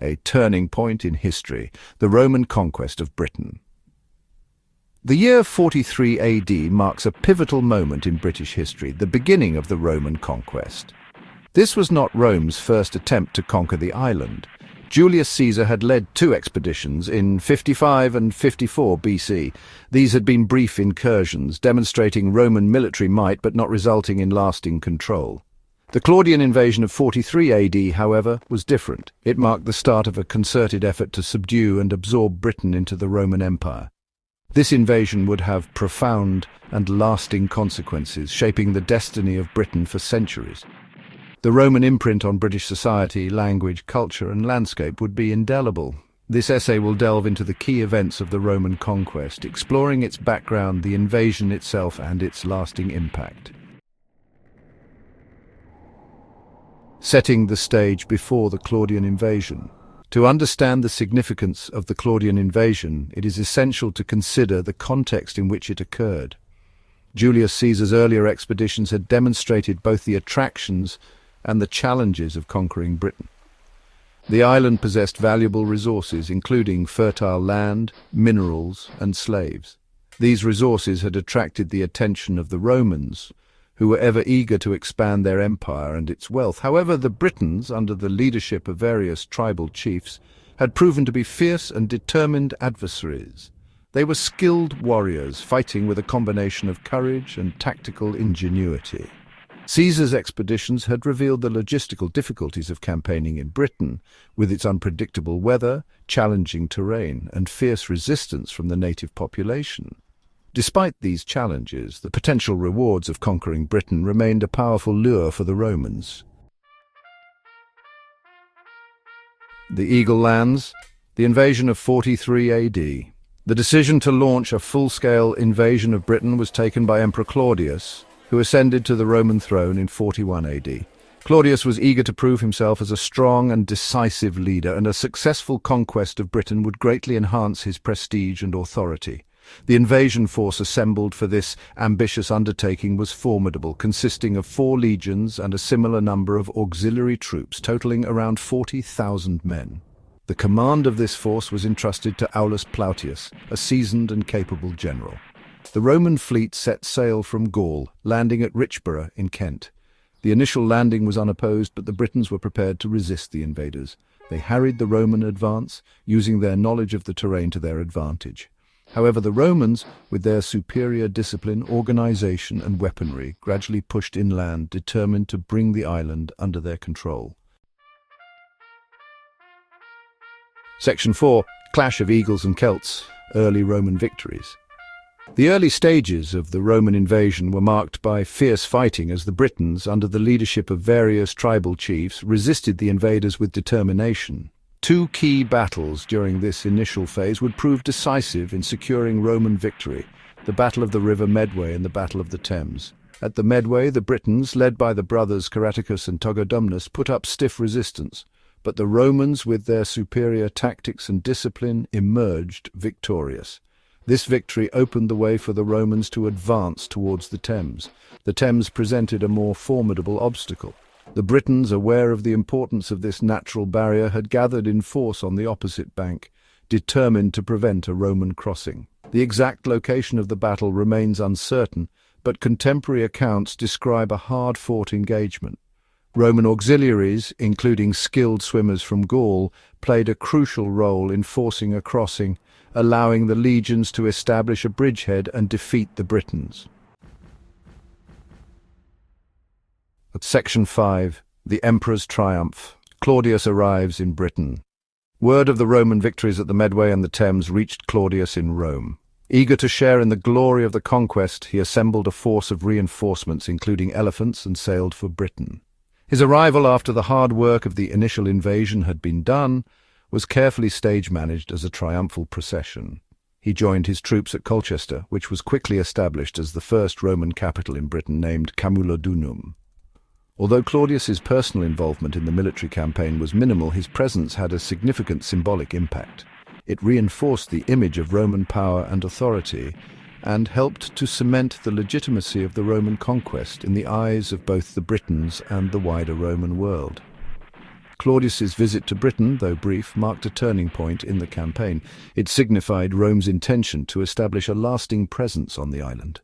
a turning point in history, the Roman conquest of Britain. The year 43 AD marks a pivotal moment in British history, the beginning of the Roman conquest. This was not Rome's first attempt to conquer the island. Julius Caesar had led two expeditions in 55 and 54 BC. These had been brief incursions, demonstrating Roman military might but not resulting in lasting control. The Claudian invasion of 43 AD, however, was different. It marked the start of a concerted effort to subdue and absorb Britain into the Roman Empire. This invasion would have profound and lasting consequences, shaping the destiny of Britain for centuries. The Roman imprint on British society, language, culture, and landscape would be indelible. This essay will delve into the key events of the Roman conquest, exploring its background, the invasion itself, and its lasting impact. Setting the stage before the Claudian invasion. To understand the significance of the Claudian invasion, it is essential to consider the context in which it occurred. Julius Caesar's earlier expeditions had demonstrated both the attractions and the challenges of conquering Britain. The island possessed valuable resources, including fertile land, minerals, and slaves. These resources had attracted the attention of the Romans, who were ever eager to expand their empire and its wealth. However, the Britons, under the leadership of various tribal chiefs, had proven to be fierce and determined adversaries. They were skilled warriors, fighting with a combination of courage and tactical ingenuity. Caesar's expeditions had revealed the logistical difficulties of campaigning in Britain, with its unpredictable weather, challenging terrain, and fierce resistance from the native population. Despite these challenges, the potential rewards of conquering Britain remained a powerful lure for the Romans. The Eagle Lands, the invasion of 43 AD. The decision to launch a full-scale invasion of Britain was taken by Emperor Claudius, who ascended to the Roman throne in 41 AD. Claudius was eager to prove himself as a strong and decisive leader, and a successful conquest of Britain would greatly enhance his prestige and authority. The invasion force assembled for this ambitious undertaking was formidable, consisting of 4 legions and a similar number of auxiliary troops, totaling around 40,000 men. The command of this force was entrusted to Aulus Plautius, a seasoned and capable general. The Roman fleet set sail from Gaul, landing at Richborough in Kent. The initial landing was unopposed, but the Britons were prepared to resist the invaders. They harried the Roman advance, using their knowledge of the terrain to their advantage. However, the Romans, with their superior discipline, organization, and weaponry, gradually pushed inland, determined to bring the island under their control. Section 4. Clash of Eagles and Celts. Early Roman victories. The early stages of the Roman invasion were marked by fierce fighting as the Britons, under the leadership of various tribal chiefs, resisted the invaders with determination. 2 key battles during this initial phase would prove decisive in securing Roman victory: the Battle of the River Medway and the Battle of the Thames. At the Medway, the Britons, led by the brothers Caraticus and Togodumnus, put up stiff resistance, but the Romans, with their superior tactics and discipline, emerged victorious. This victory opened the way for the Romans to advance towards the Thames. The Thames presented a more formidable obstacle. The Britons, aware of the importance of this natural barrier, had gathered in force on the opposite bank, determined to prevent a Roman crossing. The exact location of the battle remains uncertain, but contemporary accounts describe a hard-fought engagement. Roman auxiliaries, including skilled swimmers from Gaul, played a crucial role in forcing a crossing, allowing the legions to establish a bridgehead and defeat the Britons. Section 5. The Emperor's Triumph. Claudius arrives in Britain. Word of the Roman victories at the Medway and the Thames reached Claudius in Rome. Eager to share in the glory of the conquest, he assembled a force of reinforcements, including elephants, and sailed for Britain. His arrival, after the hard work of the initial invasion had been done, was carefully stage-managed as a triumphal procession. He joined his troops at Colchester, which was quickly established as the first Roman capital in Britain, named Camulodunum. Although Claudius's personal involvement in the military campaign was minimal, his presence had a significant symbolic impact. It reinforced the image of Roman power and authority, and helped to cement the legitimacy of the Roman conquest in the eyes of both the Britons and the wider Roman world. Claudius's visit to Britain, though brief, marked a turning point in the campaign. It signified Rome's intention to establish a lasting presence on the island.